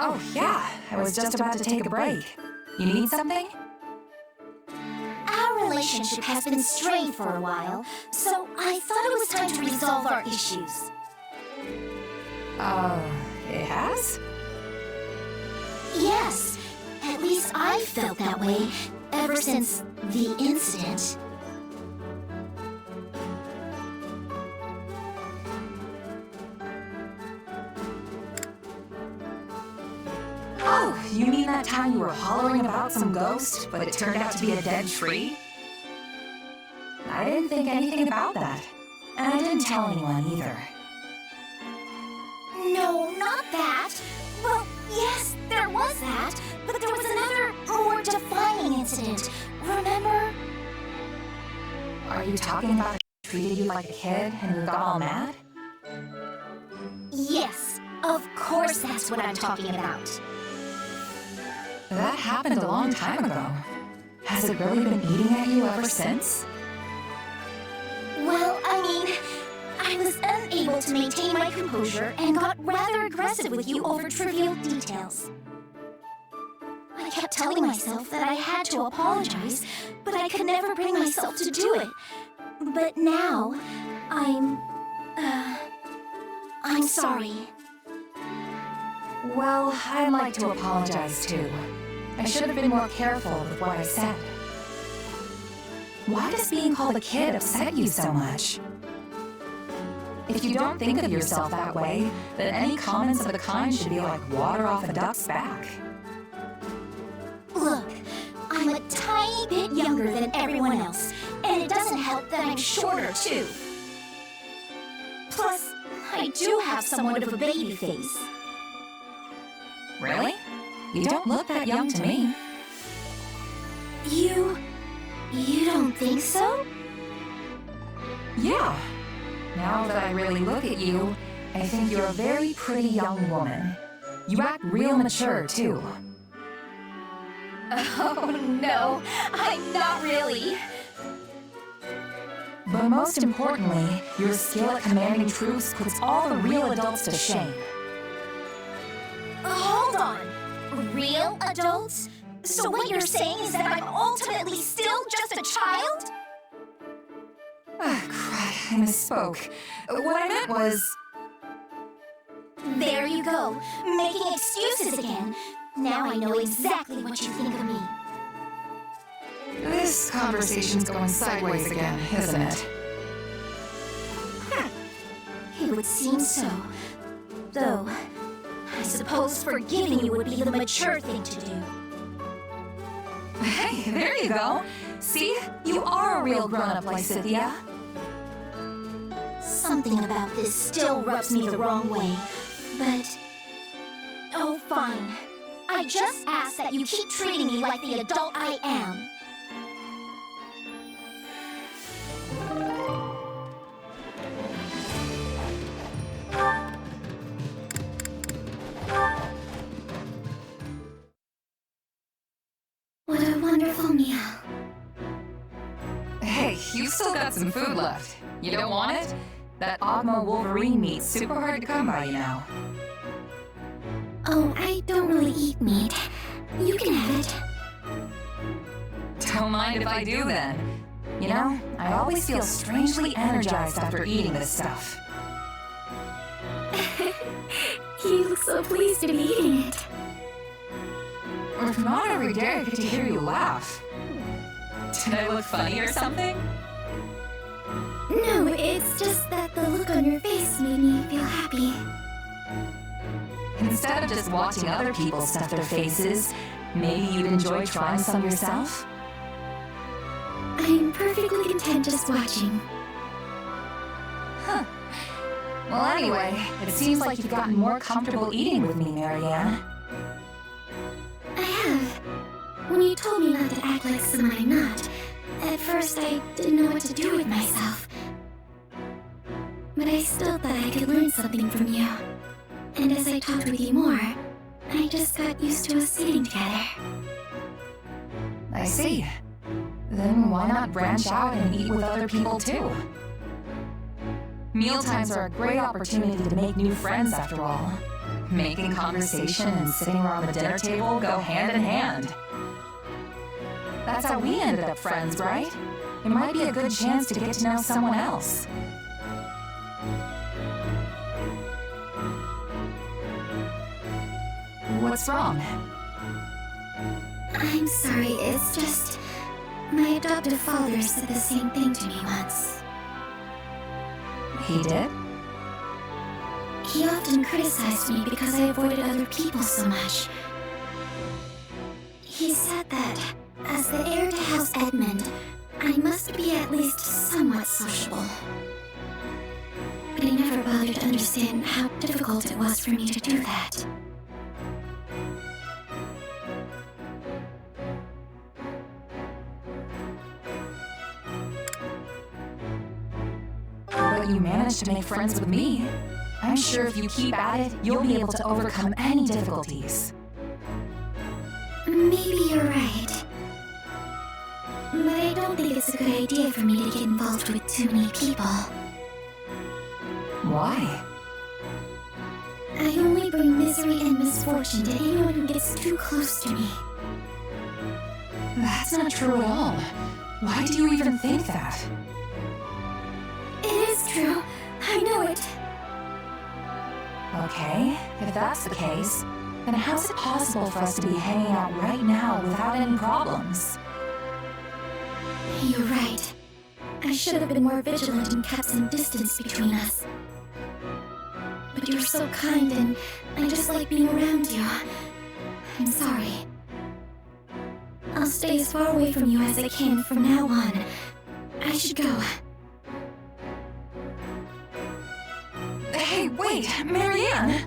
Oh, yeah, I was just about to take a break. You need something? Our relationship has been strained for a while, so I thought it was time to resolve our issues. It has? Yes, at least I felt that way ever since the incident. Oh, you mean that time you were hollering about some ghost, but it turned out to be a dead tree? I didn't think anything about that. And I didn't tell anyone either. No, not that. Well, yes, there was that, but there was another, more defining incident. Remember? Are you talking about the treated you like a kid and you got all mad? Yes, of course that's what I'm talking about. That happened a long time ago. Has it really been eating at you ever since? Well, I mean, I was unable to maintain my composure and got rather aggressive with you over trivial details. I kept telling myself that I had to apologize, but I could never bring myself to do it. But now, I'm sorry. Well, I'd like to apologize too. I should have been more careful with what I said. Why does being called a kid upset you so much? If you don't think of yourself that way, then any comments of the kind should be like water off a duck's back. Look, I'm a tiny bit younger than everyone else, and it doesn't help that I'm shorter too. Plus, I do have somewhat of a baby face. Really? You don't look that young to me. You don't think so? Yeah. Now that I really look at you, I think you're a very pretty young woman. You act real mature, too. Oh no, I'm not really. But most importantly, your skill at commanding troops puts all the real adults to shame. Hold on. Real adults? So what you're saying is that I'm ultimately still just a child? Ah, crud, I misspoke. What I meant was... There you go, making excuses again. Now I know exactly what you think of me. This conversation's going sideways again, isn't it? It would seem so. Though, I suppose forgiving you would be the mature thing to do. Hey, there you go. See? You are a real grown-up, Lysithea. Something about this still rubs me the wrong way, but... Oh, fine. I just ask that you keep treating me like the adult I am. What a wonderful meal. Hey, you still got some food left. You don't want it? That Ogma Wolverine meat's super hard to come by, you know. Oh, I don't really eat meat. You can have it. Don't mind if I do, then. You know, I always feel strangely energized after eating this stuff. You look so pleased to be eating it. Not every day I get to hear you laugh. Did I look funny or something? No, it's just that the look on your face made me feel happy. Instead of just watching other people stuff their faces, maybe you'd enjoy trying some yourself? I'm perfectly content just watching. Huh. Well, anyway, it seems like you've gotten more comfortable eating with me, Marianne. I have. When you told me not to act like someone I'm not, at first I didn't know what to do with myself. But I still thought I could learn something from you. And as I talked with you more, I just got used to us eating together. I see. Then why not branch out and eat with other people too? Mealtimes are a great opportunity to make new friends after all. making conversation and sitting around the dinner table go hand in hand. That's how we ended up friends, right? It might be a good chance to get to know someone else. What's wrong? I'm sorry, it's just... my adoptive father said the same thing to me once. He did? He often criticized me because I avoided other people so much. He said that, as the heir to House Edmund, I must be at least somewhat sociable. But he never bothered to understand how difficult it was for me to do that. But you managed to make friends with me. I'm sure if you keep at it, you'll be able to overcome any difficulties. Maybe you're right. But I don't think it's a good idea for me to get involved with too many people. Why? I only bring misery and misfortune to anyone who gets too close to me. That's not true at all. Why do you even think that? It is true. I know it. Okay, if that's the case, then how's it possible for us to be hanging out right now without any problems? You're right. I should have been more vigilant and kept some distance between us. But you're so kind and I just like being around you. I'm sorry. I'll stay as far away from you as I can from now on. I should go. Hey, wait, Marianne!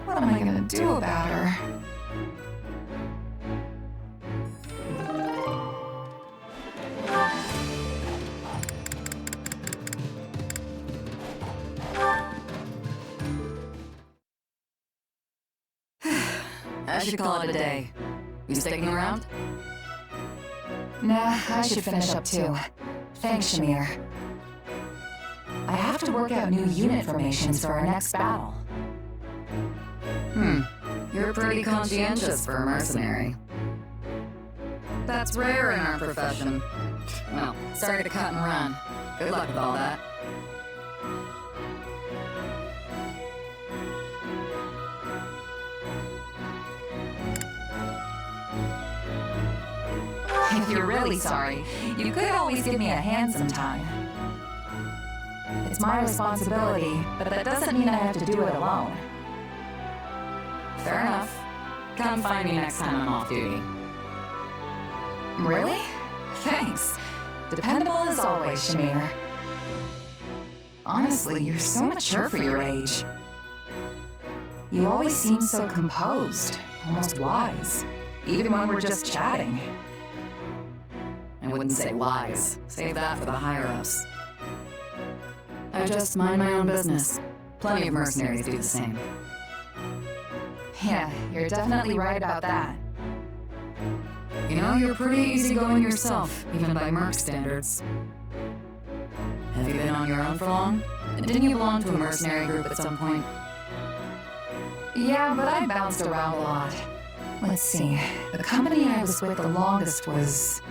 What am I gonna do about her? I should call it a day. You sticking around? Nah, I should finish up too. Thanks, Shamir. I have to work out new unit formations for our next battle. You're pretty conscientious for a mercenary. That's rare in our profession. Well, sorry to cut and run. Good luck with all that. If you're really sorry, you could always give me a hand sometime. It's my responsibility, but that doesn't mean I have to do it alone. Fair enough. Come find me next time I'm off duty. Really? Thanks. Dependable as always, Shamir. Honestly, you're so mature for your age. You always seem so composed, almost wise, even when we're just chatting. I wouldn't say wise. Save that for the higher-ups. I just mind my own business. Plenty of mercenaries do the same. Yeah, you're definitely right about that. You know, you're pretty easygoing yourself, even by merc standards. Have you been on your own for long? Didn't you belong to a mercenary group at some point? Yeah, but I bounced around a lot. Let's see, the company I was with the longest was...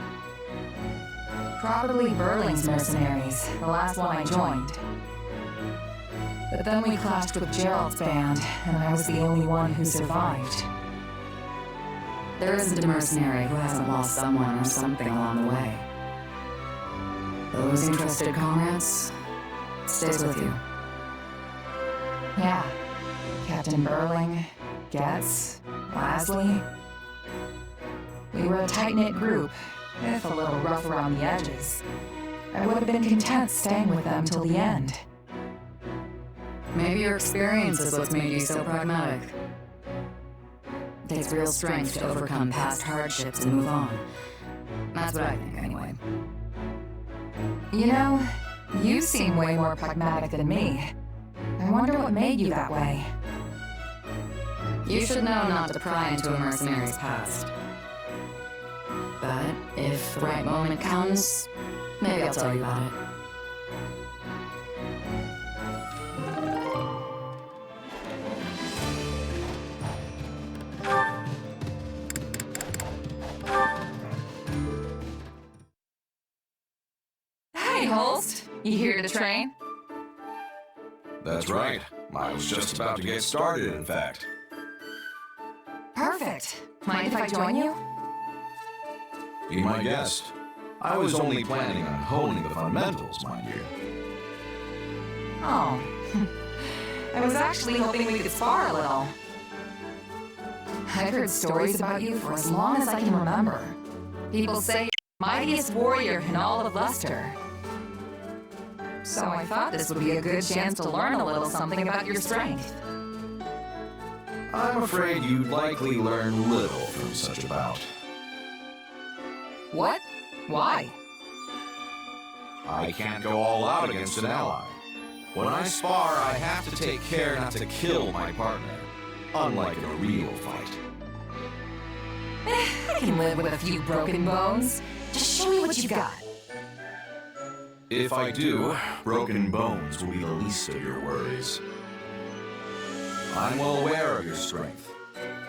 probably Berling's mercenaries, the last one I joined. But then we clashed with Gerald's band, and I was the only one who survived. There isn't a mercenary who hasn't lost someone or something along the way. Those interested comrades, it stays with you. Yeah, Captain Berling, Getz, Lasley. We were a tight-knit group, if a little rough around the edges. I would have been content staying with them till the end. Maybe your experience is what's made you so pragmatic. It takes real strength to overcome past hardships and move on. That's what I think, anyway. You know, you seem way more pragmatic than me. I wonder what made you that way. You should know not to pry into a mercenary's past. But if the right moment comes, maybe I'll tell you about it. Holst. You here to train? That's right. I was just about to get started, in fact. Perfect. Mind if I join you? Be my guest. I was only planning on honing the fundamentals, mind you. Oh. I was actually hoping we could spar a little. I've heard stories about you for as long as I can remember. People say you're the mightiest warrior in all of Luster. So I thought this would be a good chance to learn a little something about your strength. I'm afraid you'd likely learn little from such a bout. What? Why? I can't go all out against an ally. When I spar, I have to take care not to kill my partner, unlike in a real fight. I can live with a few broken bones. Just show me what you've got. If I do, broken bones will be the least of your worries. I'm well aware of your strength.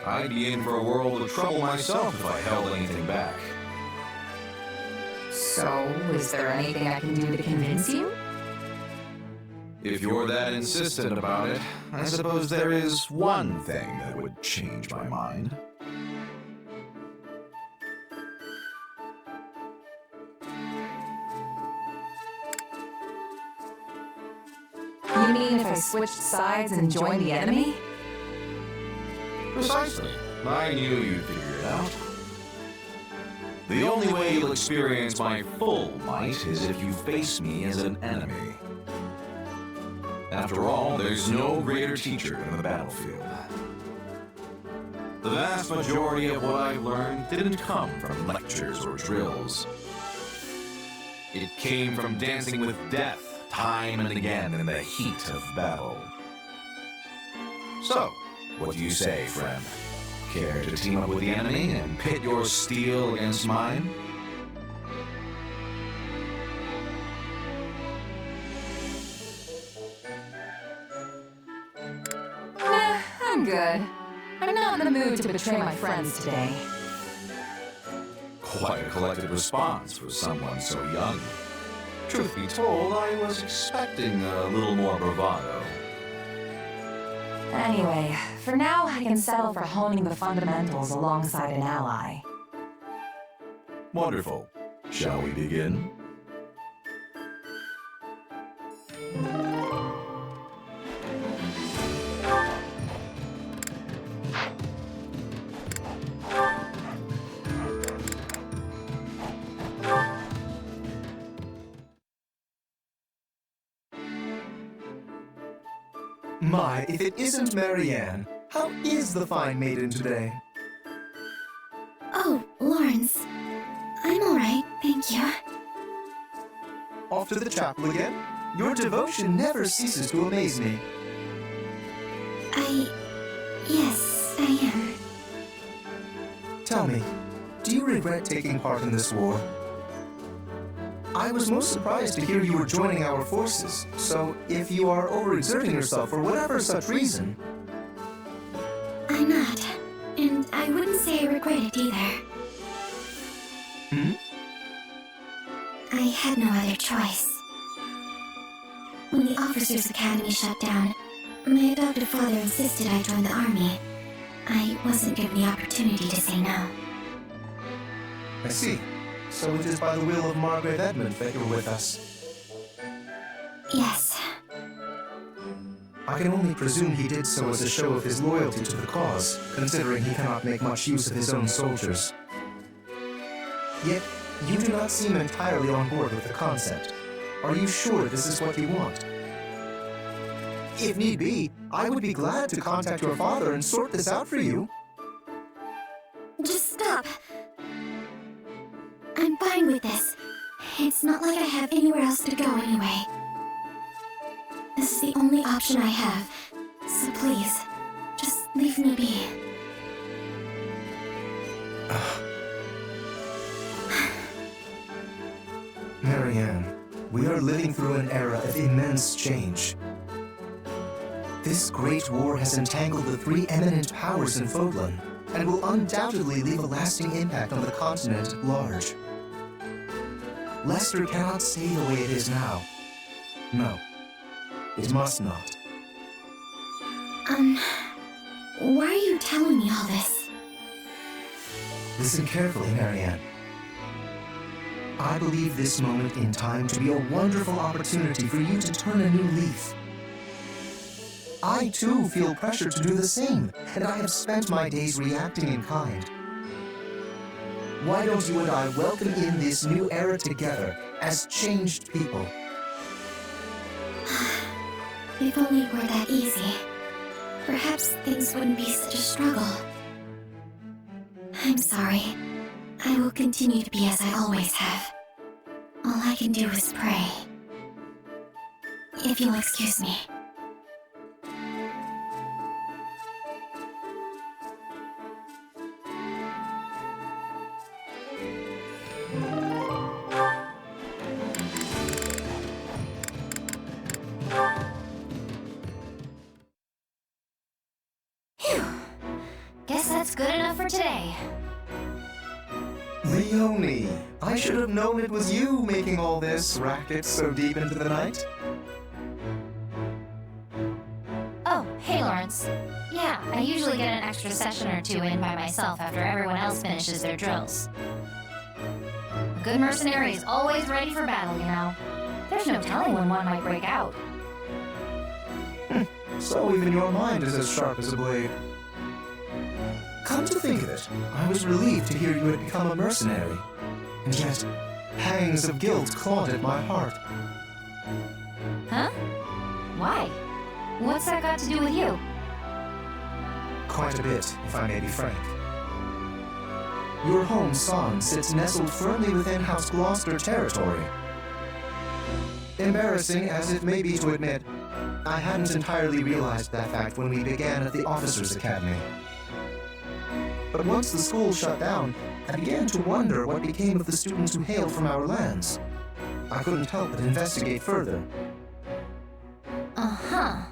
I'd be in for a world of trouble myself if I held anything back. So, is there anything I can do to convince you? If you're that insistent about it, I suppose there is one thing that would change my mind. You mean if I switched sides and joined the enemy? Precisely. I knew you'd figure it out. The only way you'll experience my full might is if you face me as an enemy. After all, there's no greater teacher than the battlefield. The vast majority of what I've learned didn't come from lectures or drills. It came from dancing with death time and again in the heat of battle. So, what do you say, friend? Care to team up with the enemy and pit your steel against mine? Nah, I'm good. I'm not in the mood to betray my friends today. Quite a collected response for someone so young. Truth be told, I was expecting a little more bravado. Anyway, for now, I can settle for honing the fundamentals alongside an ally. Wonderful. Shall we begin? My, if it isn't Marianne, how is the fine maiden today? Oh, Lorenz. I'm alright, thank you. Off to the chapel again? Your devotion never ceases to amaze me. Yes, I am. Tell me, do you regret taking part in this war? I was most surprised to hear you were joining our forces, so if you are overexerting yourself for whatever such reason... I'm not, and I wouldn't say I regret it either. Hmm? I had no other choice. When the Officers' Academy shut down, my adoptive father insisted I join the army. I wasn't given the opportunity to say no. I see. So it is by the will of Margrave Edmund that you're with us. Yes. I can only presume he did so as a show of his loyalty to the cause, considering he cannot make much use of his own soldiers. Yet, you do not seem entirely on board with the concept. Are you sure this is what you want? If need be, I would be glad to contact your father and sort this out for you. Just stop. I'm fine with this. It's not like I have anywhere else to go anyway. This is the only option I have, so please, just leave me be. Marianne, we are living through an era of immense change. This great war has entangled the three eminent powers in Fodlan, and will undoubtedly leave a lasting impact on the continent at large. Lester cannot stay the way it is now. No, it must not. Why are you telling me all this? Listen carefully, Marianne. I believe this moment in time to be a wonderful opportunity for you to turn a new leaf. I too feel pressure to do the same, and I have spent my days reacting in kind. Why don't you and I welcome in this new era together as changed people? If only it were that easy. Perhaps things wouldn't be such a struggle. I'm sorry. I will continue to be as I always have. All I can do is pray. If you'll excuse me. Guess that's good enough for today. Leonie, I should have known it was you making all this racket so deep into the night. Oh, hey Lawrence. Yeah, I usually get an extra session or two in by myself after everyone else finishes their drills. A good mercenary is always ready for battle, you know. There's no telling when one might break out. So even your mind is as sharp as a blade. Come to think of it, I was relieved to hear you had become a mercenary. And yet, pangs of guilt clawed at my heart. Huh? Why? What's that got to do with you? Quite a bit, if I may be frank. Your home, Son, sits nestled firmly within House Gloucester territory. Embarrassing as it may be to admit, I hadn't entirely realized that fact when we began at the Officers' Academy. But once the school shut down, I began to wonder what became of the students who hailed from our lands. I couldn't help but investigate further. Uh-huh.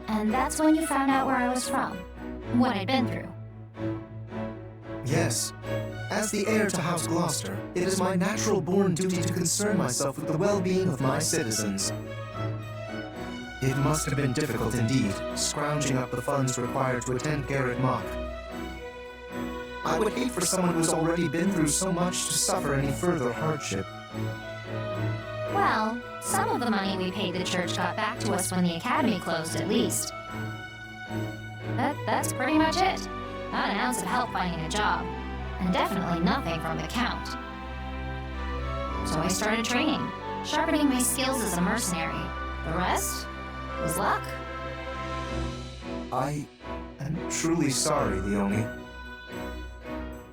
And that's when you found out where I was from. What I'd been through. Yes. As the heir to House Gloucester, it is my natural-born duty to concern myself with the well-being of my citizens. It must have been difficult indeed, scrounging up the funds required to attend Garrett Mock. I would hate for someone who's already been through so much to suffer any further hardship. Well, some of the money we paid the church got back to us when the academy closed, at least. That's pretty much it. Not an ounce of help finding a job. And definitely nothing from the Count. So I started training, sharpening my skills as a mercenary. The rest was luck. I am truly sorry, Leonie.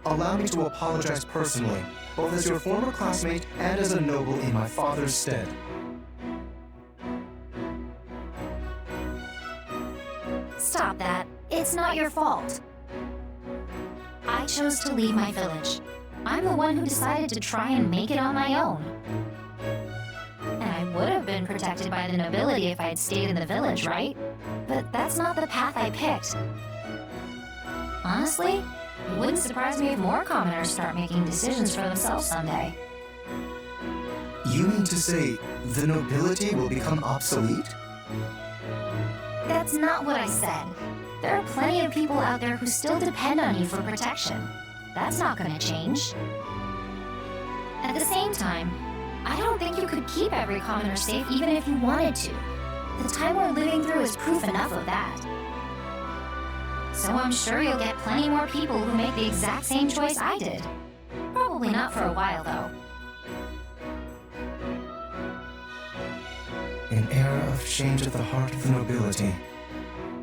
Allow me to apologize personally, both as your former classmate and as a noble in my father's stead. Stop that. It's not your fault. I chose to leave my village. I'm the one who decided to try and make it on my own. And I would have been protected by the nobility if I had stayed in the village, right? But that's not the path I picked. Honestly, it wouldn't surprise me if more commoners start making decisions for themselves someday. You mean to say the nobility will become obsolete? That's not what I said. There are plenty of people out there who still depend on you for protection. That's not gonna change. At the same time, I don't think you could keep every commoner safe even if you wanted to. The time we're living through is proof enough of that. So I'm sure you'll get plenty more people who make the exact same choice I did. Probably not for a while, though. An era of change at the heart of the nobility.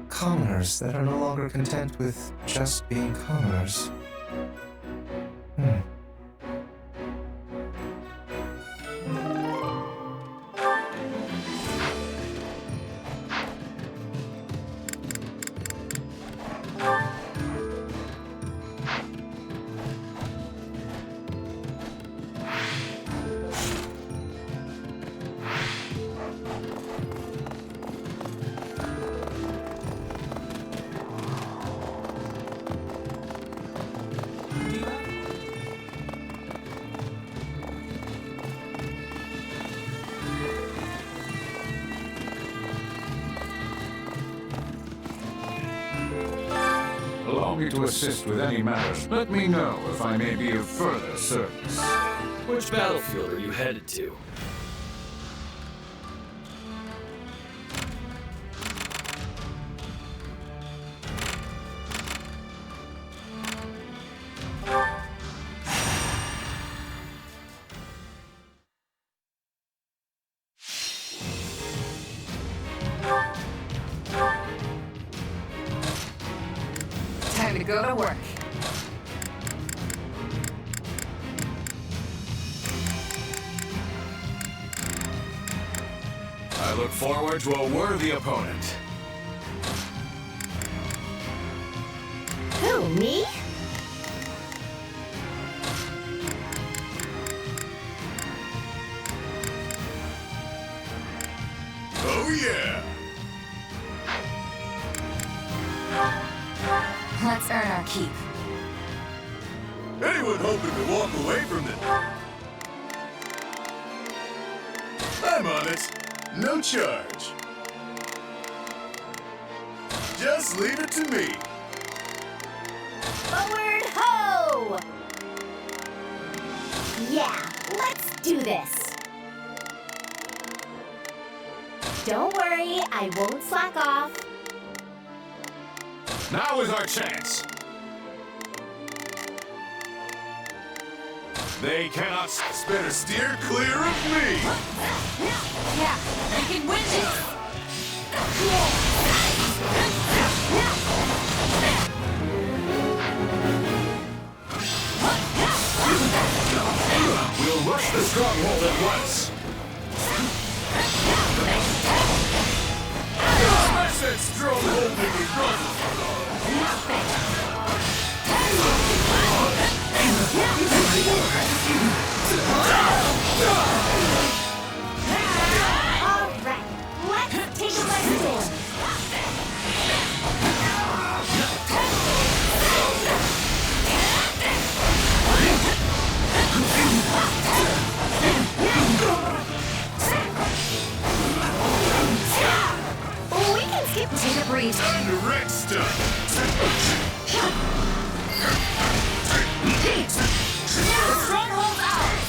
Commoners that are no longer content with just being commoners. want me to assist with any matters, let me know if I may be of further service. Which battlefield are you headed to? Time to go to work. I look forward to a worthy opponent. Who, me? Oh yeah! Let's earn our keep. Anyone hoping to walk away from it? I'm on it. No charge. Just leave it to me. Forward ho! Yeah, let's do this. Don't worry, I won't slack off. Now is our chance. They cannot better steer clear of me. Yeah, we can win this! We'll rush the stronghold at once. Smash that stronghold in the front. Alright, let's take it by storm. We can skip. Take a breathe. Time to wreck stuff. The stronghold's ours!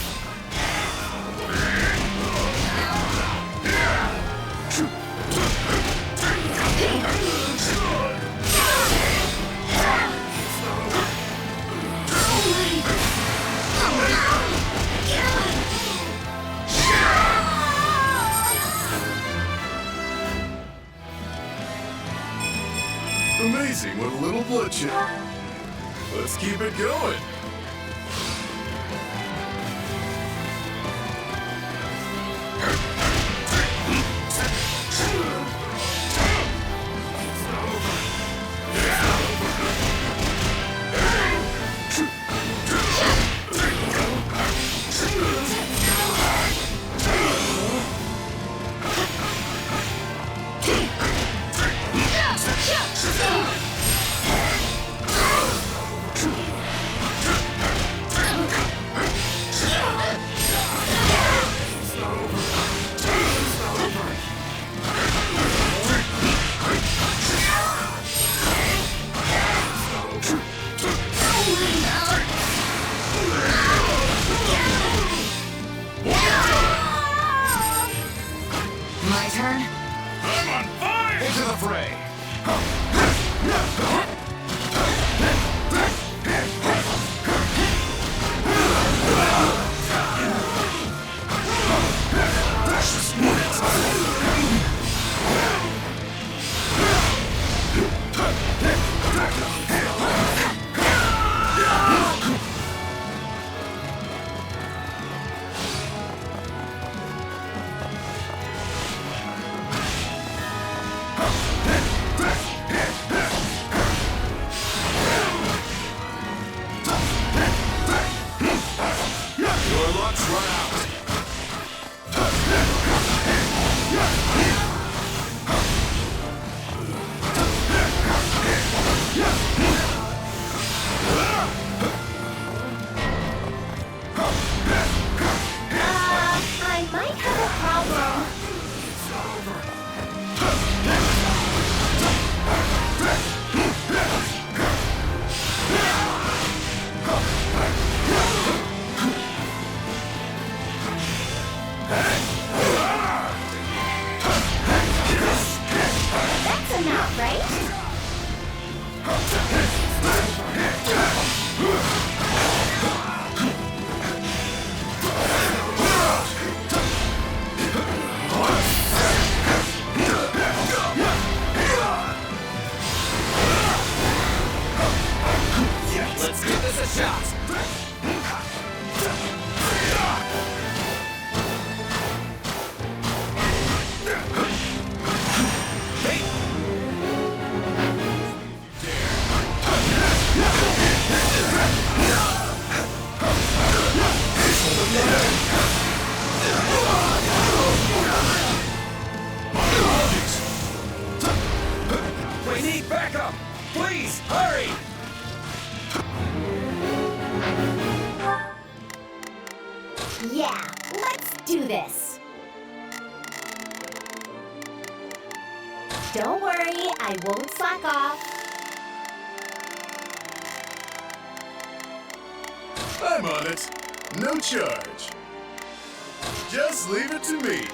Amazing with a little bloodshed. Let's keep it going. My turn? I'm on fire! Into the fray! That's enough, right? Let's give this a shot. We need backup! Please, hurry! Yeah, let's do this. Don't worry, I won't slack off. I'm on it. No charge. Just leave it to me.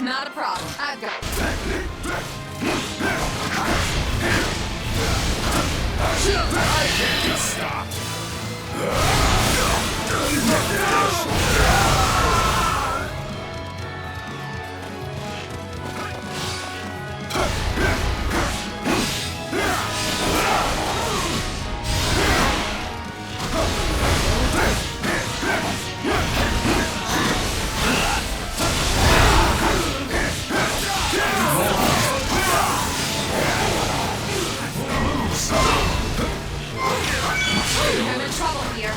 Not a problem. I've got. I can't be stopped. I'm in trouble here.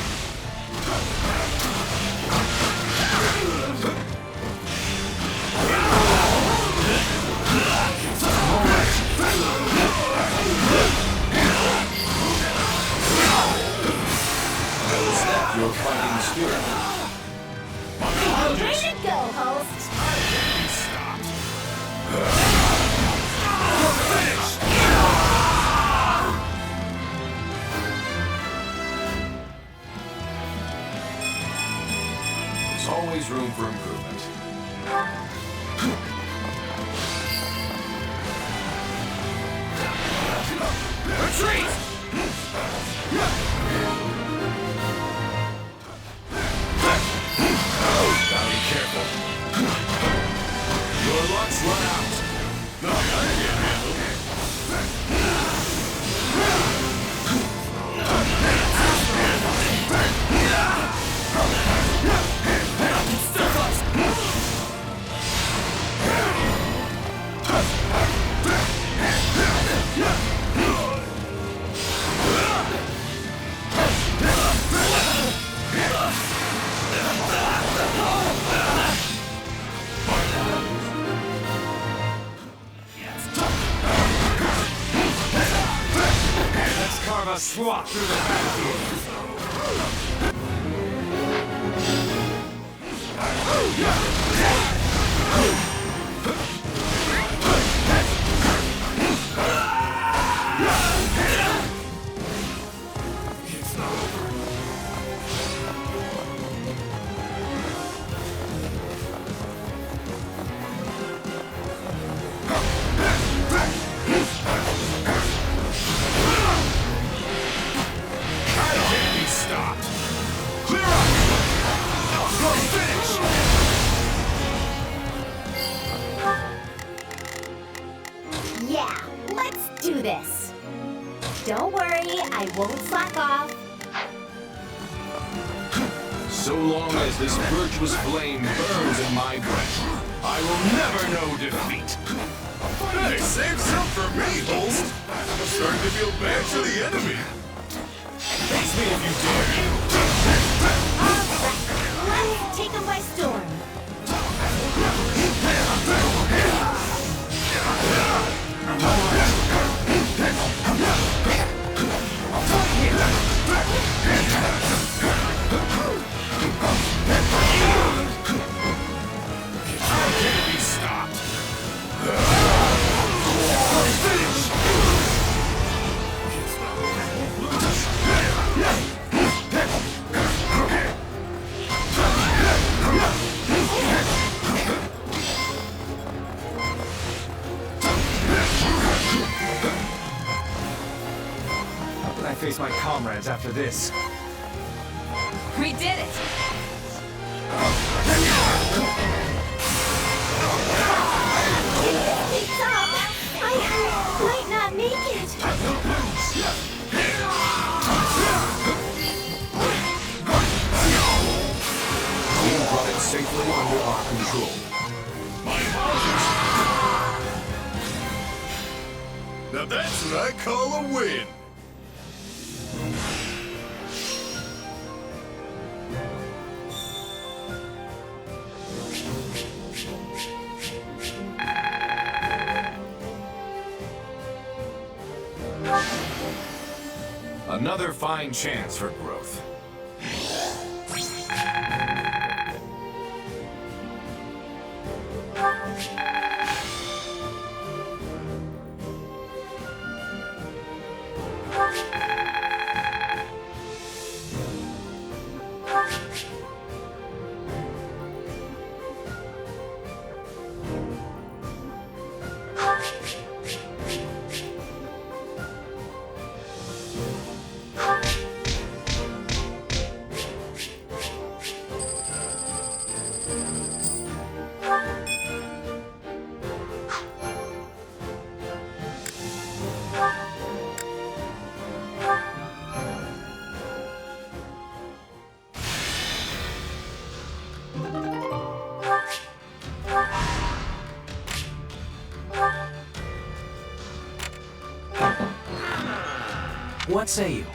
Your fighting spirit. Way to go, Holst. There's always room for improvement. Retreat! Gotta be careful. Your luck's run out. No, I can't handle it. Let's carve a swath through the battlefield. Yeah, let's do this. Don't worry, I won't slack off. So long as this virtuous flame burns in my breast, I will never know defeat. Hey, save some for me, Holst. I'm starting to feel bad for the enemy. Face me if you dare. Let's take them by storm. Can't be stopped. comrades after this. We did it! It's up! I might not make it! We brought it safely under our control. Now that's what I call a win. Another fine chance for growth. What say you?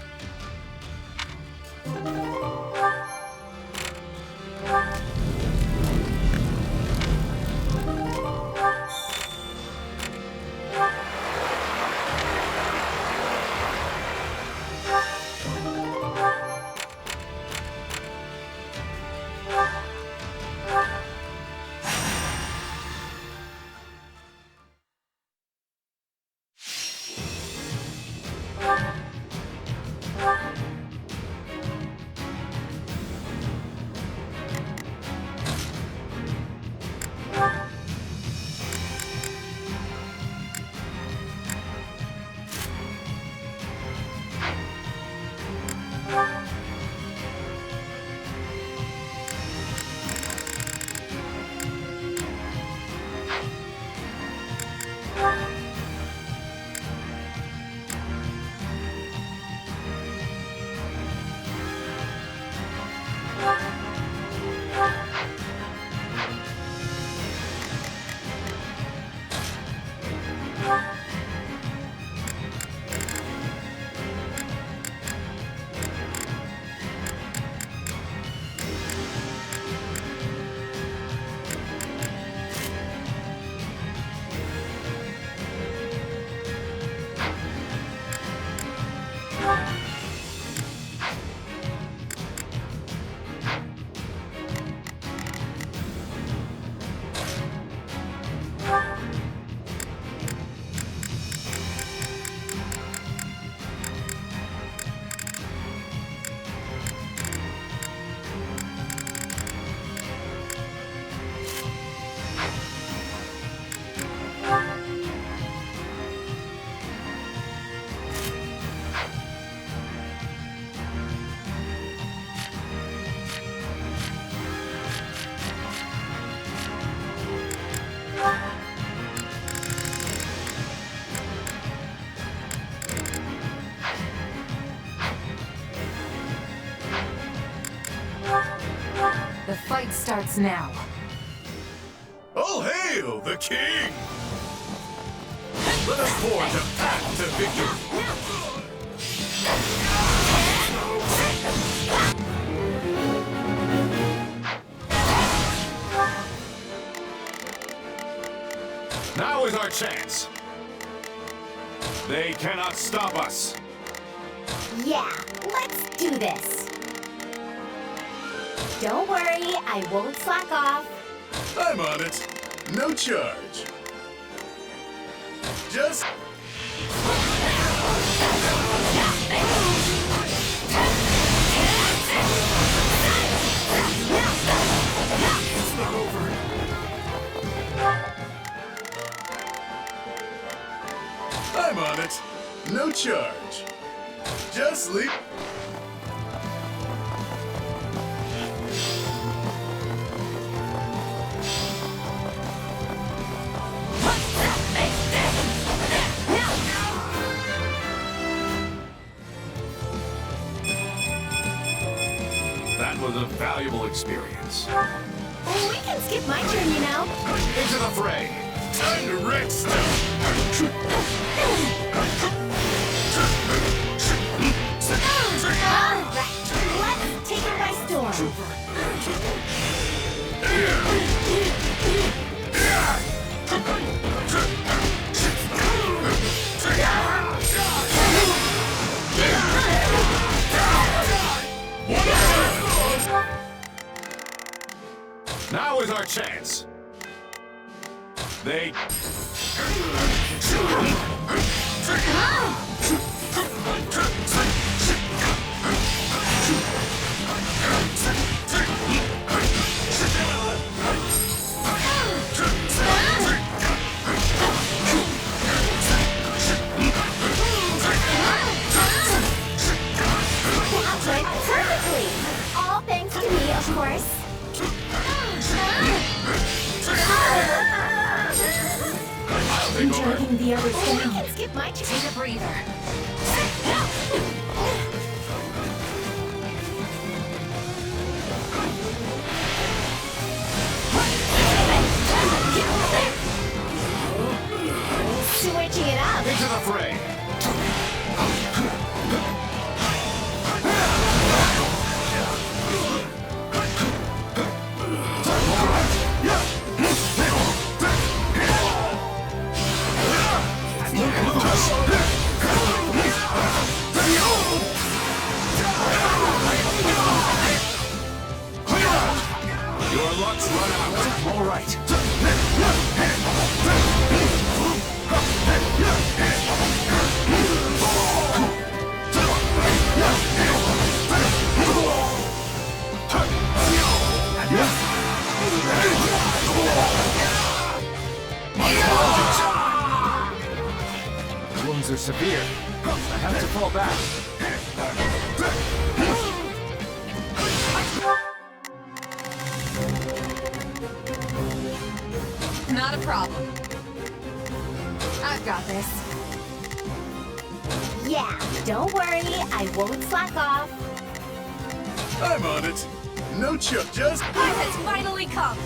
The fight starts now. All hail the king! Let us forge a path to victory! Now is our chance. They cannot stop us. Yeah, let's do this. Don't worry, I won't slack off. I'm on it. No charge. Just... It's not over. I'm on it. No charge. Just leave... valuable experience. Oh, we can skip my turn, you know. Into the fray! Time to wreck stuff! Let's take it by storm. Now is our chance! They... Perfectly! All thanks to me, of course. Take over. Dragging the others down. We can skip my turn. Take a breather. Switching it up. Into the fray! Your luck's run out. All right. The wounds are severe. I have to fall back. Not a problem. I've got this. Yeah, don't worry, I won't slack off. I'm on it. No chuck, just... Time has finally come.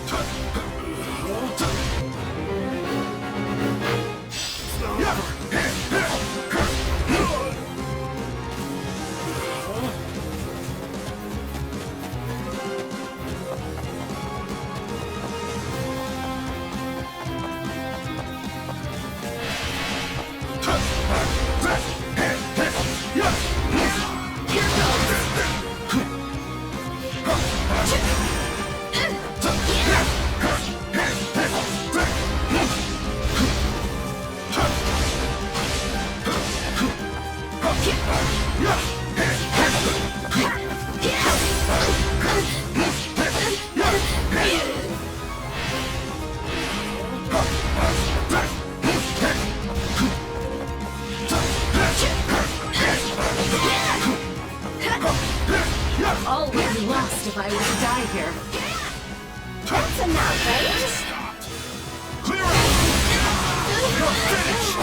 All would be lost if I were to die here. That's enough, right? Clear out! You're finished!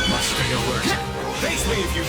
Must stay alert. Face me if you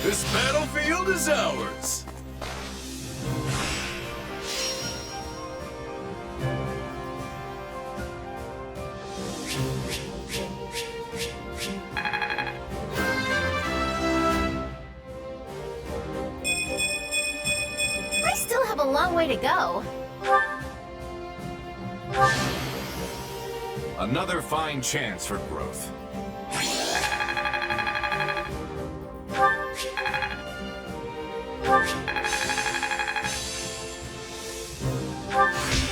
This battlefield is ours. I still have a long way to go. Another fine chance for growth.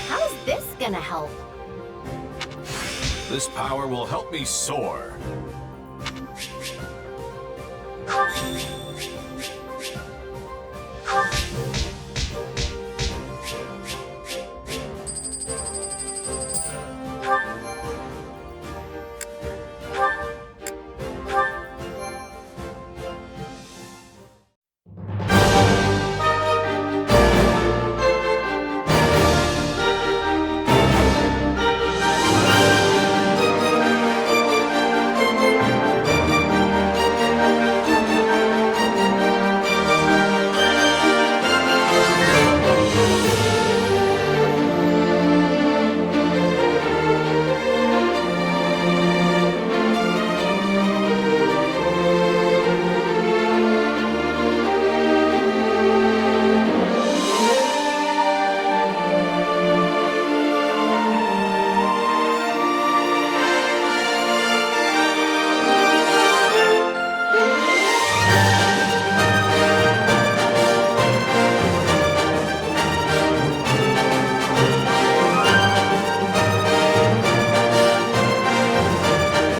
How's this gonna help? This power will help me soar.